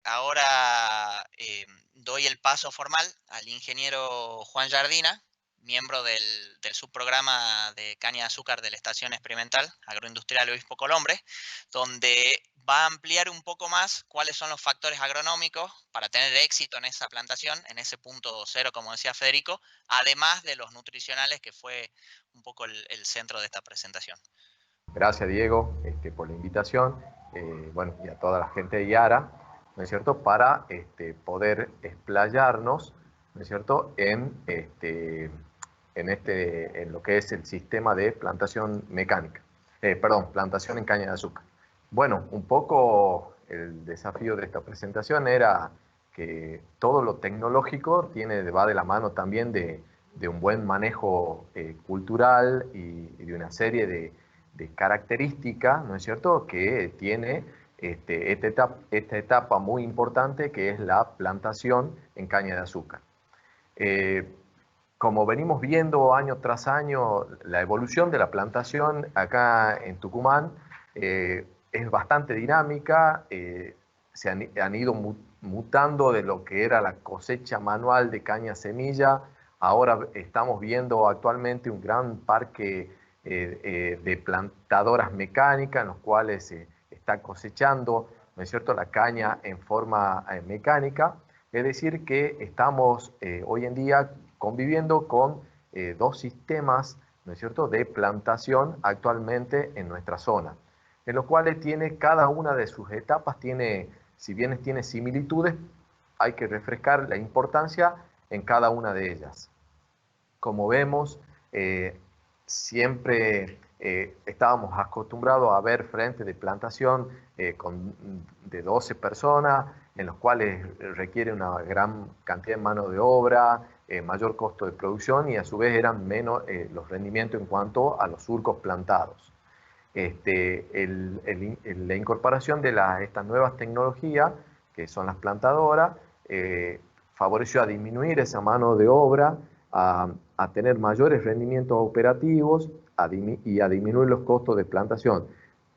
ahora doy el paso formal al ingeniero Juan Jardina, miembro del subprograma de caña de azúcar de la Estación Experimental Agroindustrial Obispo Colombre, donde va a ampliar un poco más cuáles son los factores agronómicos para tener éxito en esa plantación, en ese punto cero, como decía Federico, además de los nutricionales, que fue un poco el centro de esta presentación. Gracias, Diego, por la invitación, bueno, y a toda la gente de Yara, ¿no es cierto?, para poder explayarnos, ¿no es cierto?, en lo que es el sistema de plantación mecánica, plantación en caña de azúcar. Bueno, un poco el desafío de esta presentación era que todo lo tecnológico va de la mano también de un buen manejo cultural y de una serie de características, ¿no es cierto?, que tiene esta etapa muy importante que es la plantación en caña de azúcar. Como venimos viendo año tras año, la evolución de la plantación acá en Tucumán es bastante dinámica, se han ido mutando de lo que era la cosecha manual de caña semilla. Ahora estamos viendo actualmente un gran parque de plantadoras mecánicas en los cuales se está cosechando, ¿no es cierto?, la caña en forma mecánica. Es decir, que estamos hoy en día conviviendo con dos sistemas, ¿no es cierto?, de plantación actualmente en nuestra zona, en los cuales cada una de sus etapas si bien tiene similitudes, hay que refrescar la importancia en cada una de ellas. Como vemos, siempre estábamos acostumbrados a ver frentes de plantación de 12 personas, en los cuales requiere una gran cantidad de mano de obra, mayor costo de producción y a su vez eran menos los rendimientos en cuanto a los surcos plantados. La incorporación de estas nuevas tecnologías, que son las plantadoras, favoreció a disminuir esa mano de obra, a tener mayores rendimientos operativos y a disminuir los costos de plantación,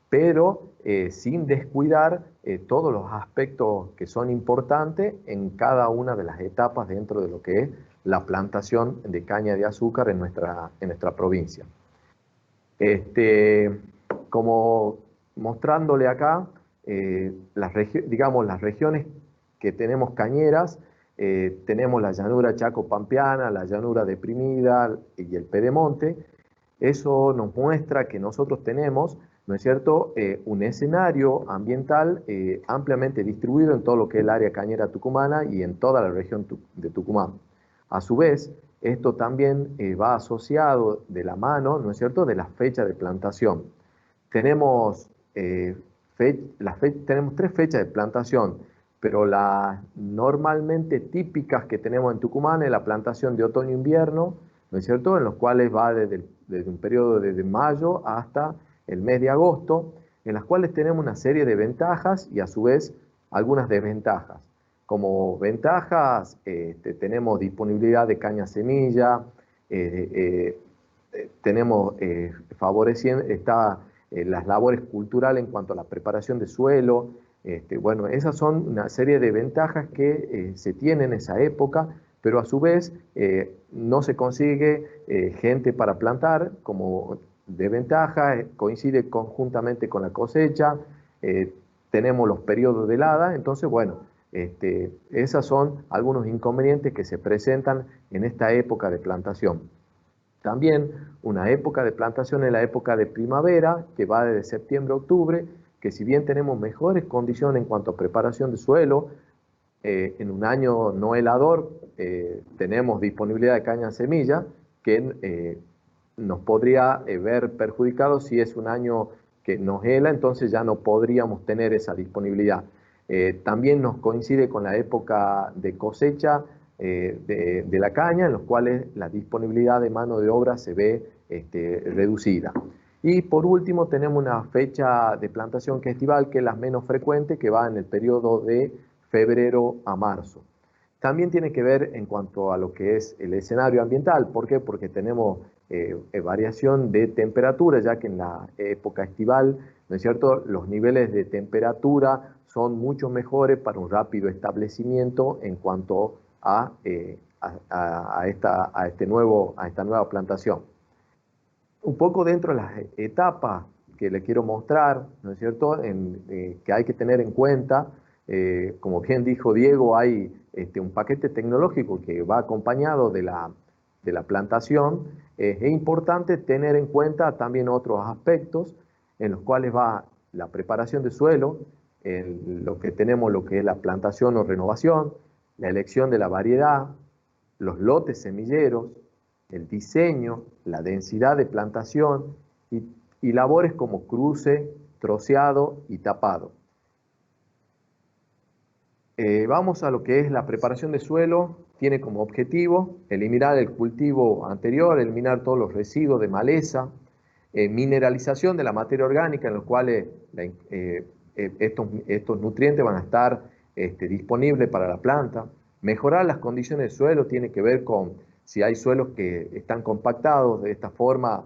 pero sin descuidar todos los aspectos que son importantes en cada una de las etapas dentro de lo que es la plantación de caña de azúcar en nuestra provincia. Como mostrándole acá, las regiones que tenemos cañeras, tenemos la llanura chaco-pampeana, la llanura deprimida y el pedemonte. Eso nos muestra que nosotros tenemos, ¿no es cierto?, un escenario ambiental ampliamente distribuido en todo lo que es el área cañera tucumana y en toda la región de Tucumán. A su vez, esto también va asociado de la mano, ¿no es cierto?, de la fecha de plantación. Tenemos, tenemos 3 fechas de plantación, pero las normalmente típicas que tenemos en Tucumán es la plantación de otoño-invierno, ¿no es cierto?, en los cuales va desde un periodo desde mayo hasta el mes de agosto, en las cuales tenemos una serie de ventajas y a su vez algunas desventajas. Como ventajas tenemos disponibilidad de caña semilla, tenemos favoreciendo las labores culturales en cuanto a la preparación de suelo. Bueno, esas son una serie de ventajas que se tienen en esa época, pero a su vez no se consigue gente para plantar como desventaja, coincide conjuntamente con la cosecha, tenemos los periodos de helada, entonces bueno, esos son algunos inconvenientes que se presentan en esta época de plantación. También una época de plantación es la época de primavera, que va desde septiembre a octubre, que si bien tenemos mejores condiciones en cuanto a preparación de suelo, en un año no helador tenemos disponibilidad de caña semilla que nos podría ver perjudicados si es un año que nos hela, entonces ya no podríamos tener esa disponibilidad. También nos coincide con la época de cosecha de la caña, en los cuales la disponibilidad de mano de obra se ve reducida. Y por último tenemos una fecha de plantación que es estival, que es la menos frecuente, que va en el periodo de febrero a marzo. También tiene que ver en cuanto a lo que es el escenario ambiental. ¿Por qué? Porque tenemos variación de temperatura, ya que en la época estival ¿no es cierto? Los niveles de temperatura son mucho mejores para un rápido establecimiento en cuanto a esta nueva plantación. Un poco dentro de las etapas que le quiero mostrar, ¿no es cierto?, que hay que tener en cuenta, como bien dijo Diego, hay un paquete tecnológico que va acompañado de la plantación. Es importante tener en cuenta también otros aspectos en los cuales va la preparación de suelo, lo que es la plantación o renovación, la elección de la variedad, los lotes semilleros, el diseño, la densidad de plantación y labores como cruce, troceado y tapado. Vamos a lo que es la preparación de suelo. Tiene como objetivo eliminar el cultivo anterior, eliminar todos los residuos de maleza, mineralización de la materia orgánica en los cuales estos nutrientes van a estar disponibles para la planta. Mejorar las condiciones del suelo tiene que ver con si hay suelos que están compactados, de esta forma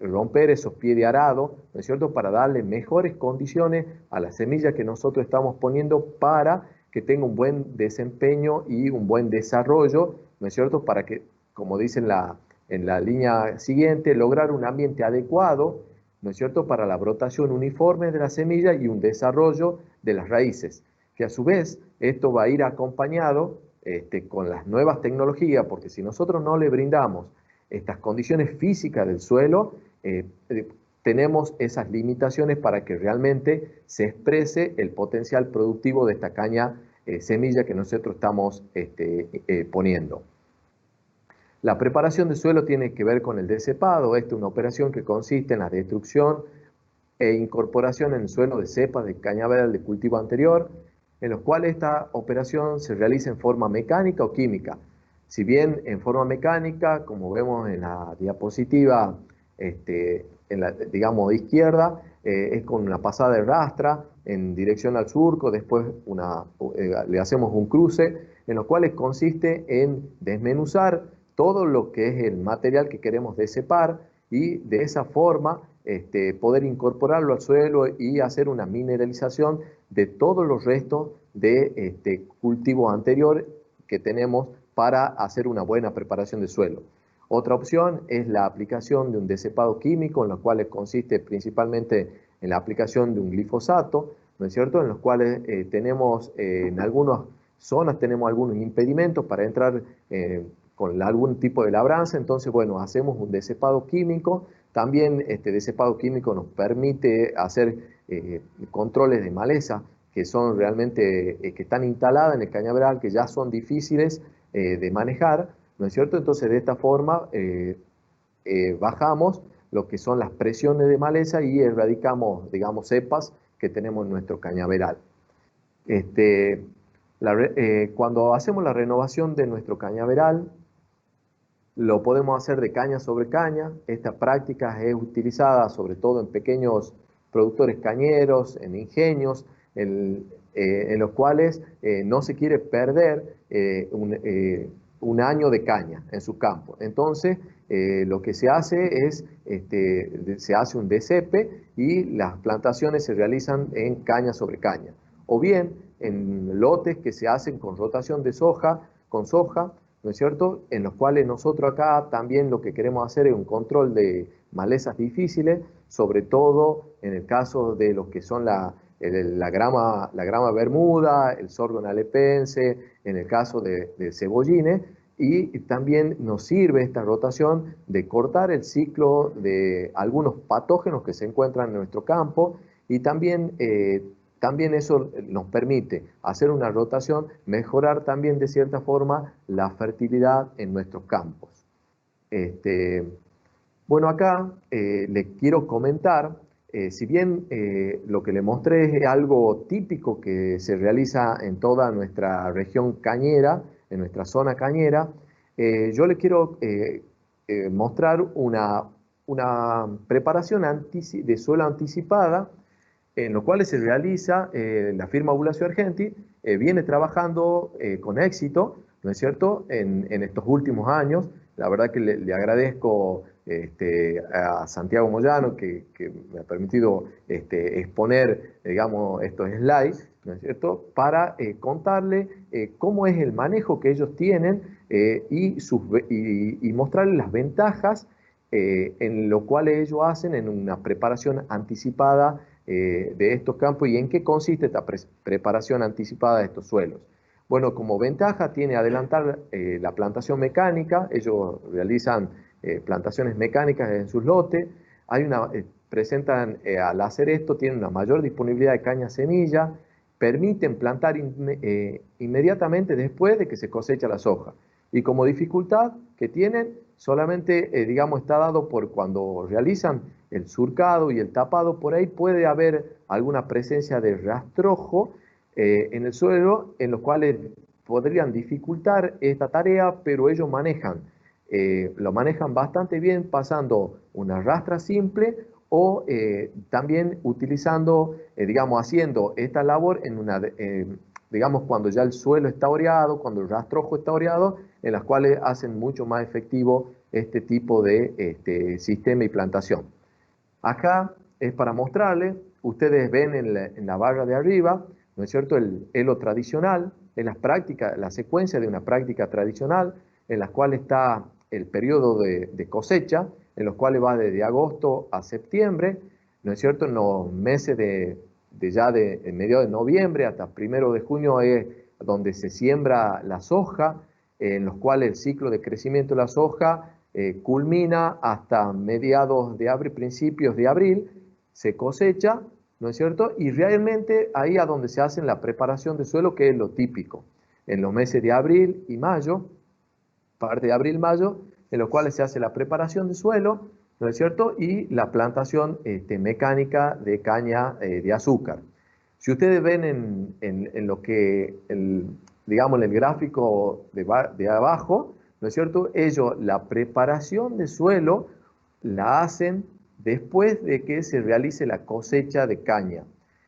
romper esos pies de arado, ¿no es cierto?, para darle mejores condiciones a la semilla que nosotros estamos poniendo para que tenga un buen desempeño y un buen desarrollo, ¿no es cierto?, para que, como dice en la línea siguiente, lograr un ambiente adecuado, ¿no es cierto?, para la brotación uniforme de la semilla y un desarrollo de las raíces, que a su vez esto va a ir acompañado con las nuevas tecnologías, porque si nosotros no le brindamos estas condiciones físicas del suelo, tenemos esas limitaciones para que realmente se exprese el potencial productivo de esta caña semilla que nosotros estamos poniendo. La preparación del suelo tiene que ver con el descepado. Esta es una operación que consiste en la destrucción e incorporación en el suelo de cepas de cañaveral de cultivo anterior, en los cuales esta operación se realiza en forma mecánica o química. Si bien en forma mecánica, como vemos en la diapositiva, digamos, izquierda, es con una pasada de rastra en dirección al surco, después le hacemos un cruce, en los cuales consiste en desmenuzar todo lo que es el material que queremos decepar y de esa forma poder incorporarlo al suelo y hacer una mineralización de todos los restos de cultivo anterior que tenemos para hacer una buena preparación de suelo. Otra opción es la aplicación de un decepado químico, en lo cual consiste principalmente en la aplicación de un glifosato, ¿no es cierto?, en los cuales tenemos en algunas zonas tenemos algunos impedimentos para entrar con algún tipo de labranza. Entonces, bueno, hacemos un decepado químico. También este decepado químico nos permite hacer controles de maleza que son realmente, que están instaladas en el cañaveral, que ya son difíciles de manejar, ¿no es cierto? Entonces, de esta forma bajamos lo que son las presiones de maleza y erradicamos, digamos, cepas que tenemos en nuestro cañaveral. Cuando hacemos la renovación de nuestro cañaveral, lo podemos hacer de caña sobre caña. Esta práctica es utilizada sobre todo en pequeños productores cañeros, en ingenios, en los cuales no se quiere perder un año de caña en su campo. Entonces, lo que se hace es, se hace un decepe y las plantaciones se realizan en caña sobre caña. O bien, en lotes que se hacen con rotación de soja, con soja, ¿no es cierto?, en los cuales nosotros acá también lo que queremos hacer es un control de malezas difíciles, sobre todo en el caso de lo que son la grama bermuda, el sorgo nalepense, en el caso de cebollines, y también nos sirve esta rotación de cortar el ciclo de algunos patógenos que se encuentran en nuestro campo, y también eso nos permite hacer una rotación, mejorar también de cierta forma la fertilidad en nuestros campos. Bueno, acá le quiero comentar, si bien lo que le mostré es algo típico que se realiza en toda nuestra región cañera, en nuestra zona cañera, yo le quiero mostrar una preparación de suelo anticipada, en los cuales se realiza, la firma Bulacio Argenti viene trabajando con éxito, ¿no es cierto?, en estos últimos años. La verdad que le agradezco a Santiago Moyano, que me ha permitido exponer, digamos, estos slides, ¿no es cierto?, para contarle cómo es el manejo que ellos tienen y mostrarles las ventajas en lo cual ellos hacen en una preparación anticipada de estos campos y en qué consiste esta preparación anticipada de estos suelos. Bueno, como ventaja tiene adelantar la plantación mecánica. Ellos realizan plantaciones mecánicas en sus lotes. Presentan al hacer esto, tienen una mayor disponibilidad de caña semilla, permiten plantar inmediatamente después de que se cosecha la soja. Y como dificultad que tienen, solamente, digamos, está dado por cuando realizan el surcado y el tapado, por ahí puede haber alguna presencia de rastrojo en el suelo, en los cuales podrían dificultar esta tarea, pero ellos lo manejan bastante bien pasando una rastra simple o también utilizando, digamos, haciendo esta labor digamos, cuando ya el suelo está oreado, cuando el rastrojo está oreado, en las cuales hacen mucho más efectivo este tipo de sistema y plantación. Acá es para mostrarles, ustedes ven en la barra de arriba, ¿no es cierto?, el helo tradicional, en las prácticas, la secuencia de una práctica tradicional, en las cuales está el periodo de cosecha, en los cuales va desde agosto a septiembre, ¿no es cierto?, en los meses en medio de noviembre hasta 1 de junio es donde se siembra la soja, en los cuales el ciclo de crecimiento de la soja culmina hasta mediados de abril, principios de abril, se cosecha, ¿no es cierto? Y realmente ahí es donde se hace la preparación de suelo, que es lo típico. En los meses de abril y mayo, parte de abril-mayo, en los cuales se hace la preparación de suelo, ¿no es cierto?, y la plantación mecánica de caña de azúcar. Si ustedes ven en lo que, digamos, en el gráfico de abajo, ¿no es cierto?, ellos la preparación de suelo la hacen después de que se realice la cosecha de caña.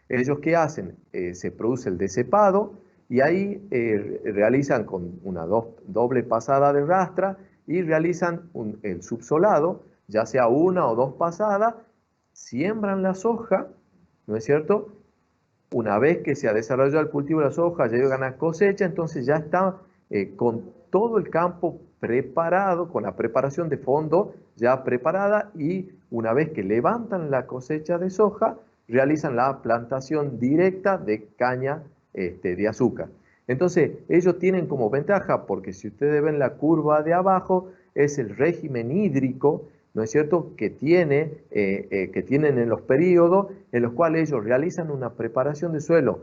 Ellos, ¿qué hacen? Se produce el descepado y ahí realizan con una doble pasada de rastra y realizan el subsolado, ya sea una o dos pasadas, siembran la soja, ¿no es cierto? Una vez que se ha desarrollado el cultivo de la soja, ya llegan a cosecha, entonces ya está con todo el campo preparado, con la preparación de fondo ya preparada, y una vez que levantan la cosecha de soja, realizan la plantación directa de caña de azúcar. Entonces, ellos tienen como ventaja, porque si ustedes ven la curva de abajo, es el régimen hídrico, ¿no es cierto?, que tienen en los periodos en los cuales ellos realizan una preparación de suelo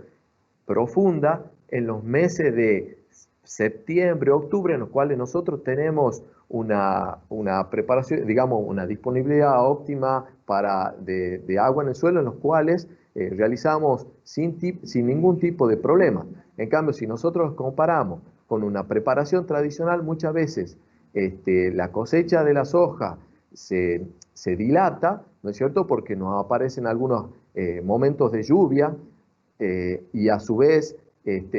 profunda en los meses de septiembre, octubre, en los cuales nosotros tenemos una preparación, digamos, una disponibilidad óptima de agua en el suelo, en los cuales realizamos sin ningún tipo de problema. En cambio, si nosotros comparamos con una preparación tradicional, muchas veces la cosecha de la soja se dilata, ¿no es cierto?, porque nos aparecen algunos momentos de lluvia y a su vez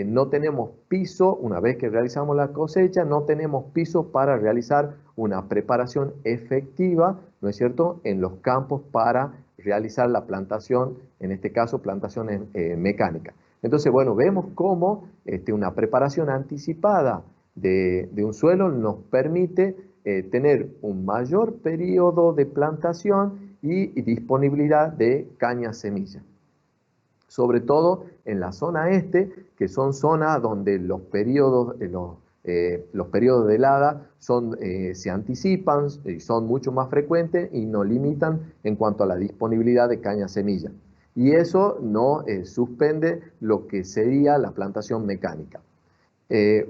no tenemos piso. Una vez que realizamos la cosecha, no tenemos piso para realizar una preparación efectiva, ¿no es cierto?, en los campos para realizar la plantación, en este caso plantaciones mecánicas. Entonces, bueno, vemos cómo una preparación anticipada de un suelo nos permite tener un mayor periodo de plantación y disponibilidad de caña semilla. Sobre todo en la zona este, que son zonas donde los periodos de helada se anticipan y son mucho más frecuentes y nos limitan en cuanto a la disponibilidad de caña semilla. Y eso no suspende lo que sería la plantación mecánica.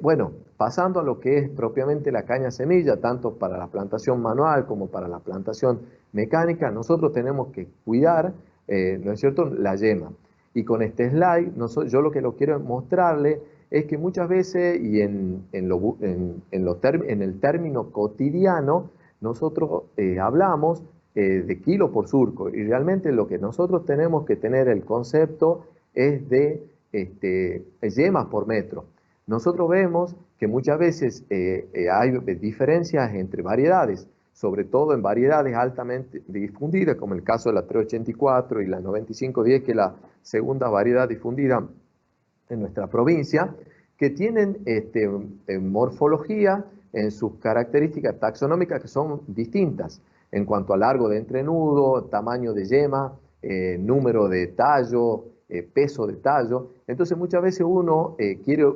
Bueno, pasando a lo que es propiamente la caña semilla, tanto para la plantación manual como para la plantación mecánica, nosotros tenemos que cuidar, ¿no es cierto?, la yema. Y con este slide, yo lo que quiero mostrarle es que muchas veces, y en el término cotidiano, nosotros hablamos de kilo por surco, y realmente lo que nosotros tenemos que tener el concepto es de yemas por metro. Nosotros vemos que muchas veces hay diferencias entre variedades. sobre todo en variedades altamente difundidas, como el caso de la 384 y la 9510, que es la segunda variedad difundida en nuestra provincia, que tienen morfología en sus características taxonómicas que son distintas en cuanto a largo de entrenudo, tamaño de yema, número de tallo, peso de tallo. Entonces muchas veces uno quiere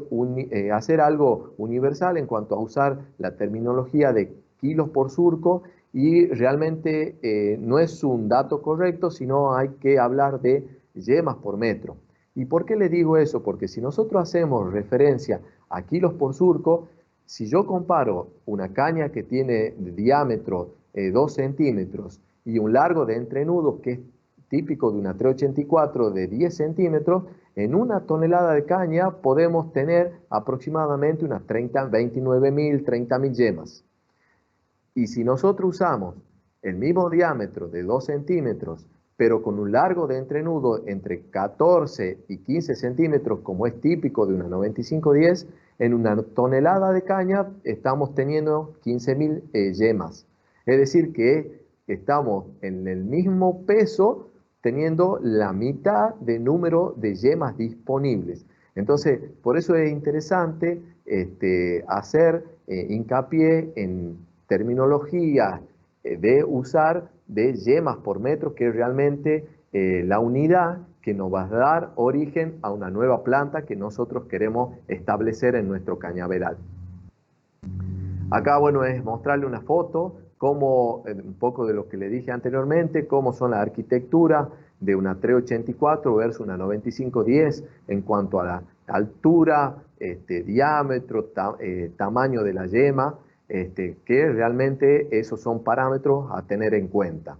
hacer algo universal en cuanto a usar la terminología de kilos por surco y realmente no es un dato correcto, sino hay que hablar de yemas por metro. ¿Y por qué le digo eso? Porque si nosotros hacemos referencia a kilos por surco, si yo comparo una caña que tiene de diámetro 2 centímetros y un largo de entrenudo que es típico de una 384 de 10 centímetros, en una tonelada de caña podemos tener aproximadamente unas 29.000, 30.000 yemas. Y si nosotros usamos el mismo diámetro de 2 centímetros, pero con un largo de entrenudo entre 14 y 15 centímetros, como es típico de una 9510, en una tonelada de caña estamos teniendo 15.000 yemas. Es decir, que estamos en el mismo peso teniendo la mitad de número de yemas disponibles. Entonces, por eso es interesante hacer hincapié en terminología de usar de yemas por metro, que es realmente la unidad que nos va a dar origen a una nueva planta que nosotros queremos establecer en nuestro cañaveral. Acá, bueno, es mostrarle una foto, como un poco de lo que le dije anteriormente, cómo son la arquitectura de una 384 versus una 9510 en cuanto a la altura, diámetro, tamaño de la yema, que realmente esos son parámetros a tener en cuenta.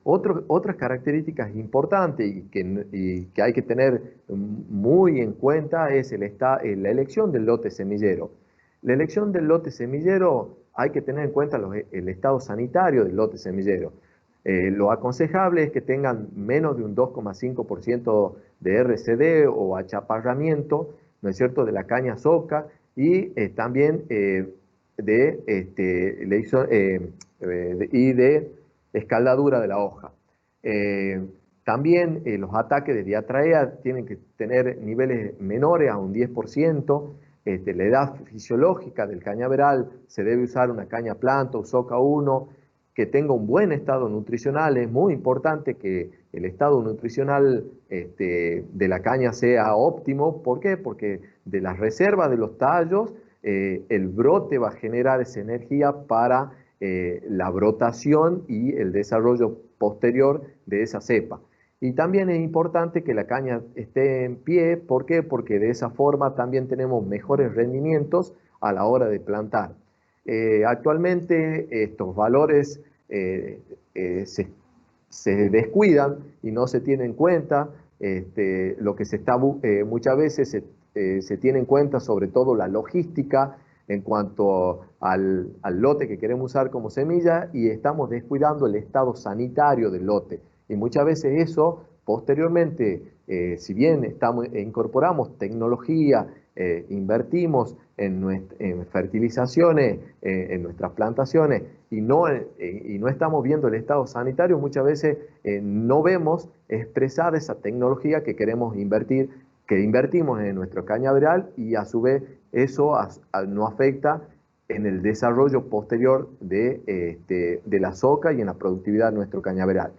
Otras características importantes y que hay que tener muy en cuenta es la elección del lote semillero. La elección del lote semillero hay que tener en cuenta el estado sanitario del lote semillero. Lo aconsejable es que tengan menos de un 2,5% de RCD o achaparramiento, ¿no es cierto?, de la caña soca y también de escaldadura de la hoja. También los ataques de diatraea tienen que tener niveles menores a un 10%. La edad fisiológica del cañaveral se debe usar una caña planta o soca 1 que tenga un buen estado nutricional. Es muy importante que el estado nutricional de la caña sea óptimo. ¿Por qué? Porque de las reservas de los tallos, el brote va a generar esa energía para la brotación y el desarrollo posterior de esa cepa. Y también es importante que la caña esté en pie. ¿Por qué? Porque de esa forma también tenemos mejores rendimientos a la hora de plantar. Actualmente estos valores se descuidan y no se tienen en cuenta. Lo que se está muchas veces se tiene en cuenta sobre todo la logística en cuanto al lote que queremos usar como semilla y estamos descuidando el estado sanitario del lote. Y muchas veces eso, posteriormente, si bien incorporamos tecnología, invertimos en fertilizaciones, en nuestras plantaciones y no estamos viendo el estado sanitario, muchas veces no vemos expresada esa tecnología que queremos invertir, que invertimos en nuestro cañaveral y a su vez eso no afecta en el desarrollo posterior de la soca y en la productividad de nuestro cañaveral.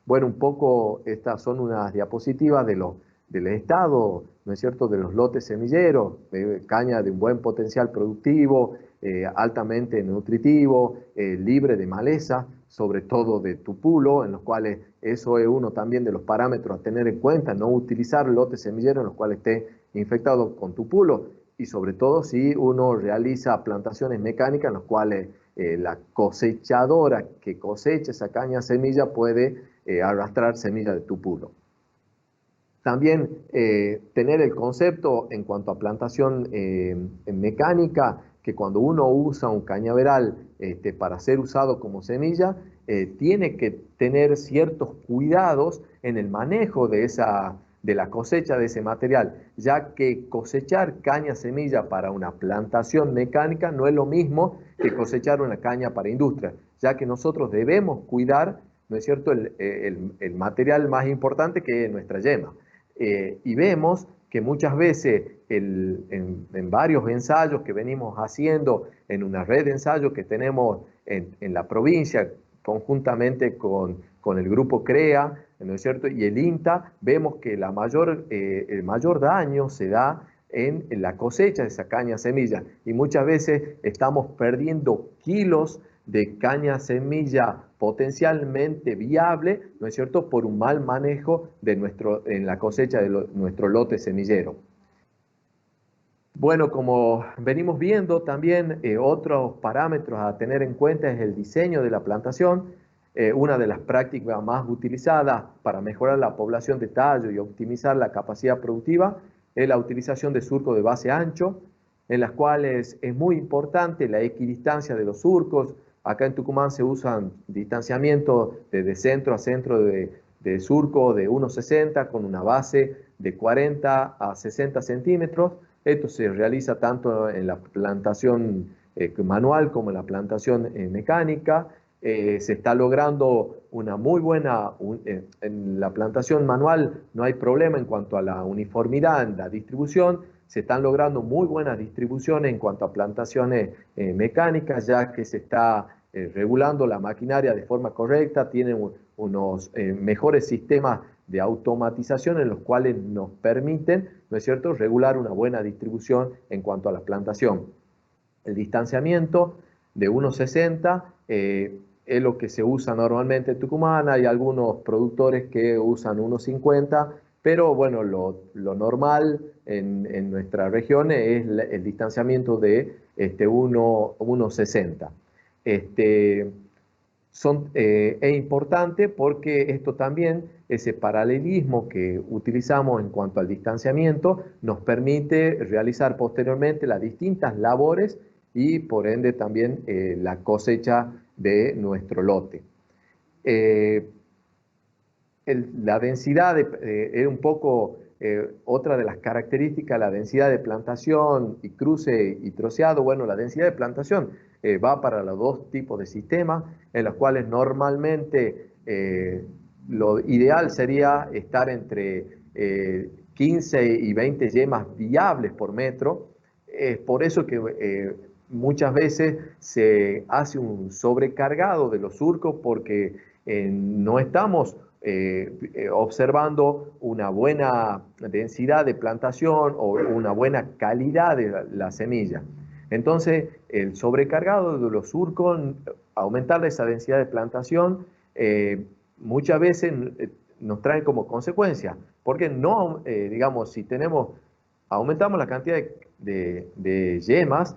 Bueno, un poco estas son unas diapositivas del estado, ¿no es cierto?, de los lotes semilleros, caña de un buen potencial productivo, altamente nutritivo, libre de maleza, sobre todo de tupulo, en los cuales eso es uno también de los parámetros a tener en cuenta, no utilizar lotes semilleros en los cuales esté infectado con tupulo, y sobre todo si uno realiza plantaciones mecánicas en las cuales la cosechadora que cosecha esa caña semilla puede arrastrar semilla de tupulo. También tener el concepto en cuanto a plantación mecánica, que cuando uno usa un cañaveral para ser usado como semilla, tiene que tener ciertos cuidados en el manejo de esa de la cosecha de ese material, ya que cosechar caña semilla para una plantación mecánica no es lo mismo que cosechar una caña para industria, ya que nosotros debemos cuidar, ¿no es cierto?, el material más importante, que es nuestra yema. Y vemos que muchas veces en varios ensayos que venimos haciendo, en una red de ensayos que tenemos en la provincia, conjuntamente con el grupo CREA, ¿no es cierto?, y el INTA, vemos que el mayor daño se da en la cosecha de esa caña semilla, y muchas veces estamos perdiendo kilos de caña semilla potencialmente viable, ¿no es cierto?, por un mal manejo en la cosecha de nuestro lote semillero. Bueno, como venimos viendo también, otros parámetros a tener en cuenta es el diseño de la plantación. Una de las prácticas más utilizadas para mejorar la población de tallo y optimizar la capacidad productiva es la utilización de surcos de base ancho, en las cuales es muy importante la equidistancia de los surcos. Acá en Tucumán se usan distanciamientos de centro a centro de surco de 1,60 con una base de 40 a 60 centímetros. Esto se realiza tanto en la plantación manual como en la plantación mecánica. Se está logrando una muy buena, en la plantación manual no hay problema en cuanto a la uniformidad en la distribución. Se están logrando muy buenas distribuciones en cuanto a plantaciones mecánicas, ya que se está regulando la maquinaria de forma correcta, tienen unos mejores sistemas de automatización en los cuales nos permiten, ¿no es cierto?, regular una buena distribución en cuanto a la plantación. El distanciamiento de 1,60 es lo que se usa normalmente en Tucumán. Hay algunos productores que usan 1,50, pero bueno, lo normal en nuestra región es el distanciamiento de 1,60. Es importante porque esto también, ese paralelismo que utilizamos en cuanto al distanciamiento, nos permite realizar posteriormente las distintas labores y por ende también la cosecha de nuestro lote. La densidad es un poco otra de las características, la densidad de plantación y cruce y troceado. Bueno, la densidad de plantación va para los dos tipos de sistemas, en los cuales normalmente lo ideal sería estar entre 15 y 20 yemas viables por metro. Es por eso que muchas veces se hace un sobrecargado de los surcos, porque no estamos observando una buena densidad de plantación o una buena calidad de la semilla. Entonces, el sobrecargado de los surcos, aumentar esa densidad de plantación, muchas veces nos trae como consecuencia, porque no, digamos, si aumentamos la cantidad de yemas,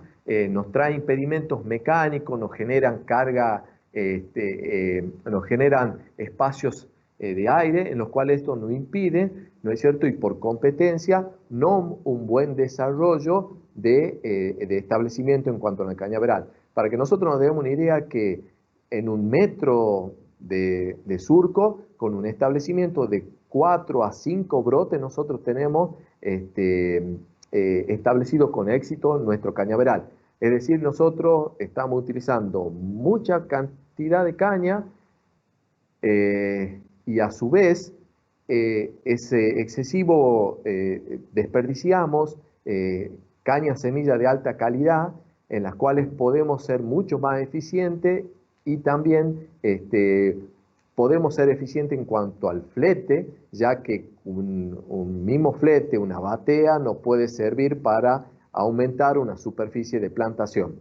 nos trae impedimentos mecánicos, nos generan carga, nos generan espacios de aire, en los cuales esto nos impide, ¿no es cierto?, y por competencia, no un buen desarrollo de establecimiento en cuanto a la cañaveral. Para que nosotros nos demos una idea, que en un metro de surco, con un establecimiento de 4 a 5 brotes, nosotros tenemos establecido con éxito nuestro cañaveral. Es decir, nosotros estamos utilizando mucha cantidad de caña, y a su vez ese excesivo desperdiciamos cañas semillas de alta calidad, en las cuales podemos ser mucho más eficientes, y también podemos ser eficientes en cuanto al flete, ya que un mismo flete, una batea, nos puede servir para aumentar una superficie de plantación.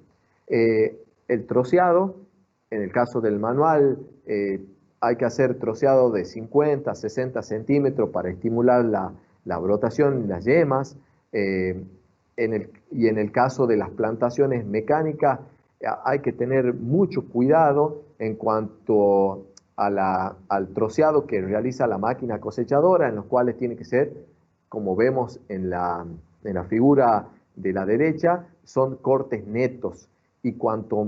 El troceado, en el caso del manual, hay que hacer troceado de 50 a 60 centímetros para estimular la brotación y las yemas. Y en el caso de las plantaciones mecánicas, hay que tener mucho cuidado en cuanto al troceado que realiza la máquina cosechadora, en los cuales tiene que ser, como vemos en la figura de la derecha, son cortes netos. Y cuanto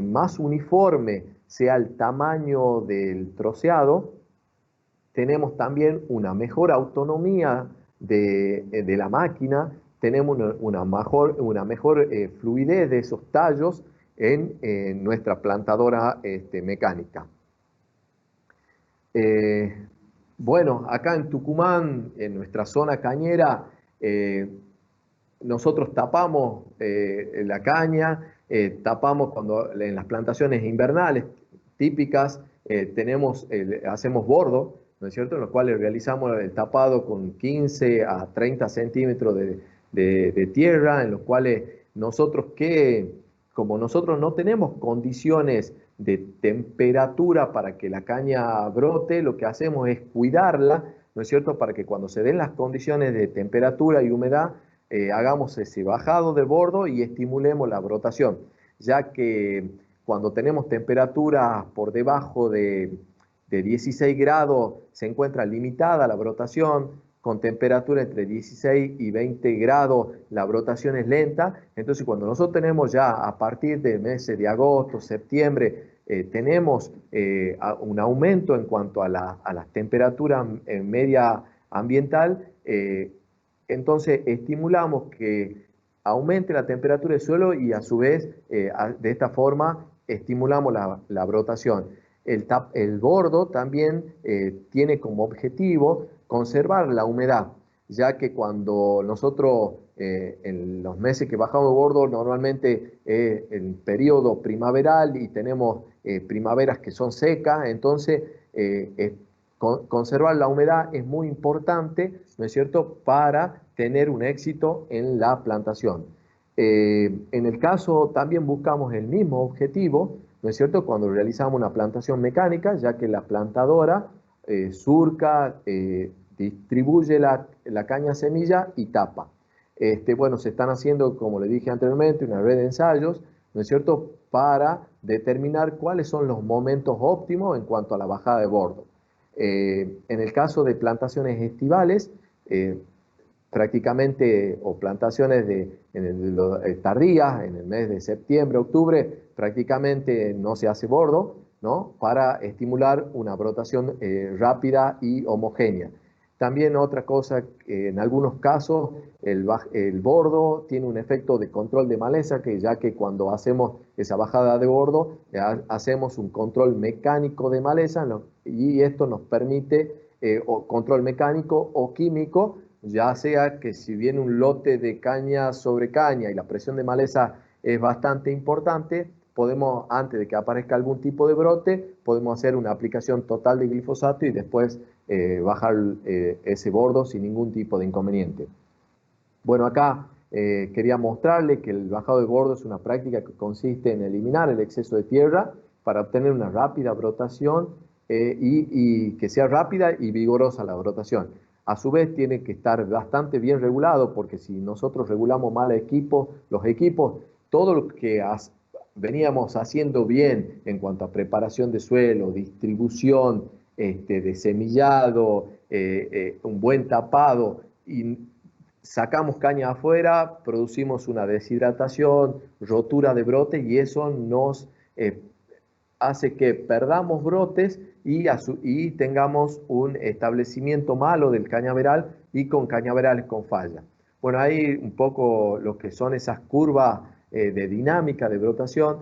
más uniforme sea el tamaño del troceado, tenemos también una mejor autonomía de la máquina, tenemos una mejor fluidez de esos tallos en nuestra plantadora mecánica. Bueno, acá en Tucumán, en nuestra zona cañera, nosotros tapamos la caña, tapamos cuando en las plantaciones invernales típicas hacemos bordo, ¿no es cierto? En los cuales realizamos el tapado con 15 a 30 centímetros de tierra, en los cuales como nosotros no tenemos condiciones de temperatura para que la caña brote, lo que hacemos es cuidarla, ¿no es cierto? Para que cuando se den las condiciones de temperatura y humedad, hagamos ese bajado de bordo y estimulemos la brotación, ya que cuando tenemos temperaturas por debajo de 16 grados se encuentra limitada la brotación, con temperatura entre 16 y 20 grados la brotación es lenta, entonces cuando nosotros tenemos ya a partir del mes de agosto, septiembre, tenemos un aumento en cuanto a la temperatura media ambiental, entonces estimulamos que aumente la temperatura del suelo y a su vez de esta forma estimulamos la brotación. El bordo también tiene como objetivo conservar la humedad, ya que cuando nosotros en los meses que bajamos de bordo normalmente es el periodo primaveral y tenemos primaveras que son secas, entonces conservar la humedad es muy importante, ¿no es cierto?, para tener un éxito en la plantación. En el caso también buscamos el mismo objetivo, ¿no es cierto?, cuando realizamos una plantación mecánica, ya que la plantadora surca, distribuye la caña semilla y tapa. Bueno, se están haciendo, como le dije anteriormente, una red de ensayos, ¿no es cierto?, para determinar cuáles son los momentos óptimos en cuanto a la bajada de bordo. En el caso de plantaciones estivales, prácticamente, o plantaciones tardías, en el mes de septiembre, octubre, prácticamente no se hace bordo, ¿no?, para estimular una brotación rápida y homogénea. También otra cosa, en algunos casos el bordo tiene un efecto de control de maleza, ya que cuando hacemos esa bajada de bordo hacemos un control mecánico de maleza, ¿no?, y esto nos permite control mecánico o químico, ya sea que si viene un lote de caña sobre caña y la presión de maleza es bastante importante, podemos, antes de que aparezca algún tipo de brote, podemos hacer una aplicación total de glifosato y después bajar ese bordo sin ningún tipo de inconveniente. Bueno, acá quería mostrarle que el bajado de bordo es una práctica que consiste en eliminar el exceso de tierra para obtener una rápida brotación y que sea rápida y vigorosa la brotación. A su vez tiene que estar bastante bien regulado, porque si nosotros regulamos mal los equipos, todo lo que veníamos haciendo bien en cuanto a preparación de suelo, distribución, de semillado, un buen tapado, y sacamos caña afuera, producimos una deshidratación, rotura de brote, y eso nos hace que perdamos brotes y tengamos un establecimiento malo del cañaveral y con cañaverales con falla. Bueno, ahí un poco lo que son esas curvas de dinámica de brotación,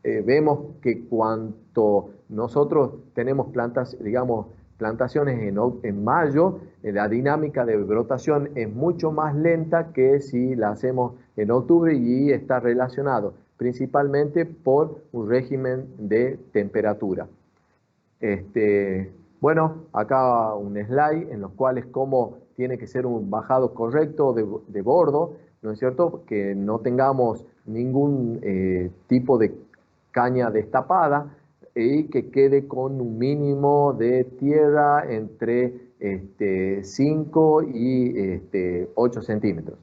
vemos que cuanto nosotros tenemos plantaciones en mayo, la dinámica de brotación es mucho más lenta que si la hacemos en octubre, y está relacionado principalmente por un régimen de temperatura. Bueno, acá un slide en los cuales cómo tiene que ser un bajado correcto de bordo, ¿no es cierto?, que no tengamos ningún tipo de caña destapada y que quede con un mínimo de tierra entre 5 y 8 centímetros.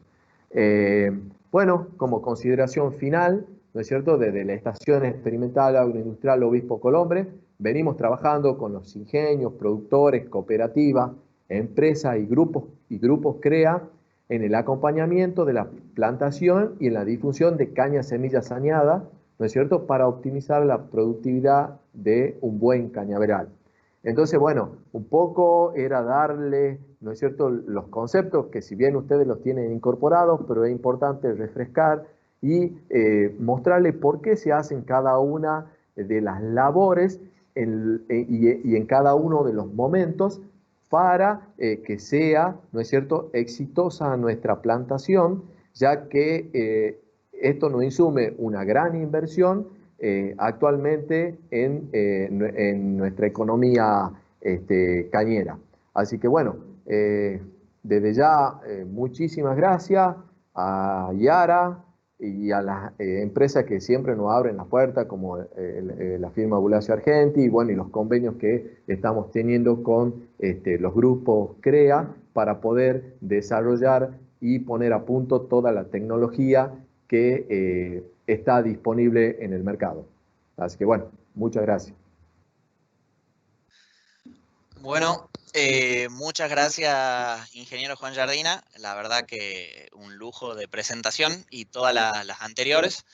Bueno, como consideración final, ¿no es cierto?, desde la Estación Experimental Agroindustrial Obispo Colombre, venimos trabajando con los ingenios, productores, cooperativas, empresas y grupos CREA en el acompañamiento de la plantación y en la difusión de caña semilla saneada, ¿no es cierto?, para optimizar la productividad de un buen cañaveral. Entonces, bueno, un poco era darle, ¿no es cierto?, los conceptos que si bien ustedes los tienen incorporados, pero es importante refrescar y mostrarles por qué se hacen cada una de las labores y en cada uno de los momentos para que sea, ¿no es cierto?, exitosa nuestra plantación, ya que esto nos insume una gran inversión actualmente en nuestra economía cañera. Así que bueno, desde ya muchísimas gracias a Yara y a las empresas que siempre nos abren la puerta, como la firma Bulacio Argenti, y bueno, y los convenios que estamos teniendo con los grupos CREA para poder desarrollar y poner a punto toda la tecnología que está disponible en el mercado. Así que bueno, muchas gracias. Bueno, muchas gracias, ingeniero Juan Jardina. La verdad que un lujo de presentación y todas las anteriores.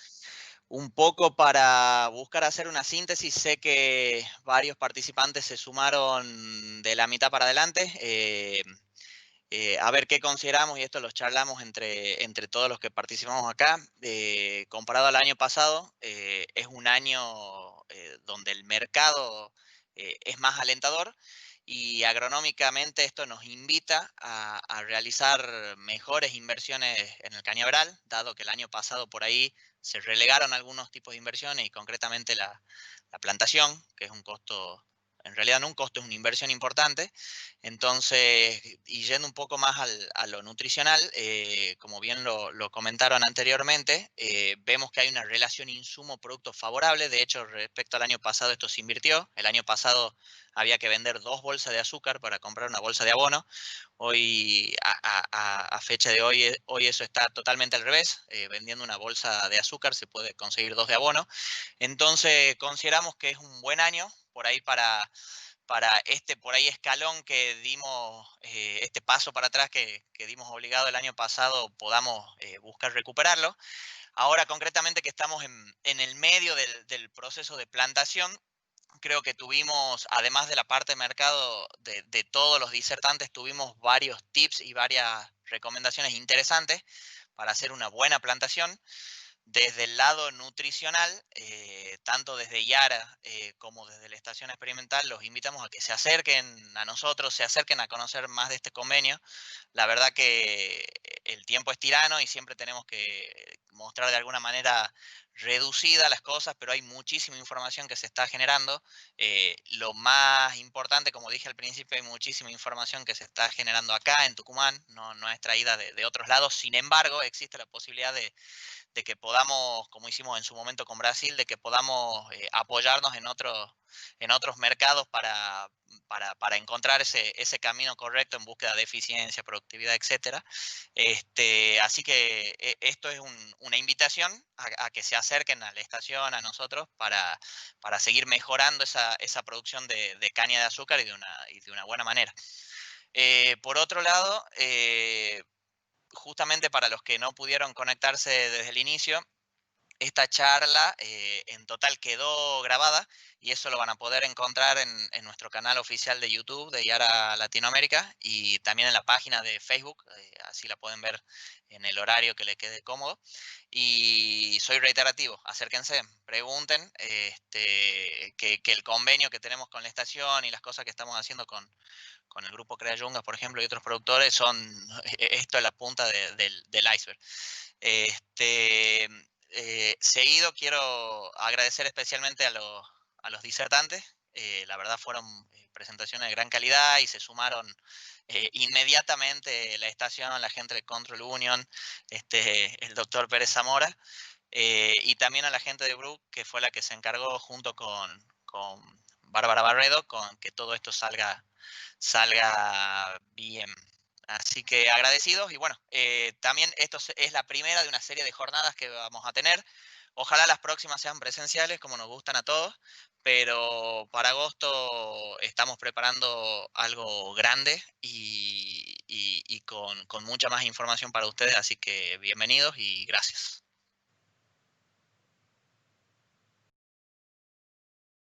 Un poco para buscar hacer una síntesis, sé que varios participantes se sumaron de la mitad para adelante. A ver qué consideramos, y esto lo charlamos entre todos los que participamos acá. Comparado al año pasado, es un año donde el mercado es más alentador y agronómicamente esto nos invita a realizar mejores inversiones en el cañaveral, dado que el año pasado por ahí se relegaron algunos tipos de inversiones y concretamente la plantación, que es un costo, en realidad no un costo, es una inversión importante. Entonces, y yendo un poco más a lo nutricional, como bien lo comentaron anteriormente, vemos que hay una relación insumo-producto favorable. De hecho, respecto al año pasado, esto se invirtió. El año pasado había que vender 2 bolsas de azúcar para comprar una bolsa de abono. Hoy, a fecha de hoy, hoy eso está totalmente al revés. Vendiendo una bolsa de azúcar se puede conseguir 2 de abono. Entonces, consideramos que es un buen año por ahí para este por ahí escalón que dimos, este paso para atrás que dimos obligado el año pasado, podamos buscar recuperarlo. Ahora concretamente que estamos en el medio del proceso de plantación, creo que tuvimos, además de la parte de mercado de todos los disertantes, tuvimos varios tips y varias recomendaciones interesantes para hacer una buena plantación. Desde el lado nutricional, tanto desde Yara como desde la estación experimental, los invitamos a que se acerquen a nosotros, se acerquen a conocer más de este convenio. La verdad que el tiempo es tirano y siempre tenemos que mostrar de alguna manera reducida las cosas, pero hay muchísima información que se está generando. Lo más importante, como dije al principio, hay muchísima información que se está generando acá en Tucumán, no es traída de otros lados. Sin embargo, existe la posibilidad de que podamos, como hicimos en su momento con Brasil, de que podamos apoyarnos en otros mercados para encontrar ese camino correcto en búsqueda de eficiencia, productividad, etcétera. Así que esto es una invitación a que se acerquen a la estación, a nosotros, para seguir mejorando esa producción de caña de azúcar y de una buena manera. Por otro lado, justamente para los que no pudieron conectarse desde el inicio, esta charla en total quedó grabada y eso lo van a poder encontrar en nuestro canal oficial de YouTube de Yara Latinoamérica y también en la página de Facebook, así la pueden ver en el horario que le quede cómodo. Y soy reiterativo, acérquense, pregunten, que el convenio que tenemos con la estación y las cosas que estamos haciendo con el grupo Crea Yungas, por ejemplo, y otros productores son, esto es la punta del iceberg. Seguido quiero agradecer especialmente a los disertantes. La verdad fueron presentaciones de gran calidad y se sumaron inmediatamente la estación, la gente de Control Union, el doctor Pérez Zamora, y también a la gente de Brook, que fue la que se encargó junto con Bárbara Barredo, con que todo esto salga bien. Así que agradecidos y bueno, también esto es la primera de una serie de jornadas que vamos a tener. Ojalá las próximas sean presenciales como nos gustan a todos, pero para agosto estamos preparando algo grande y con mucha más información para ustedes, así que bienvenidos y gracias.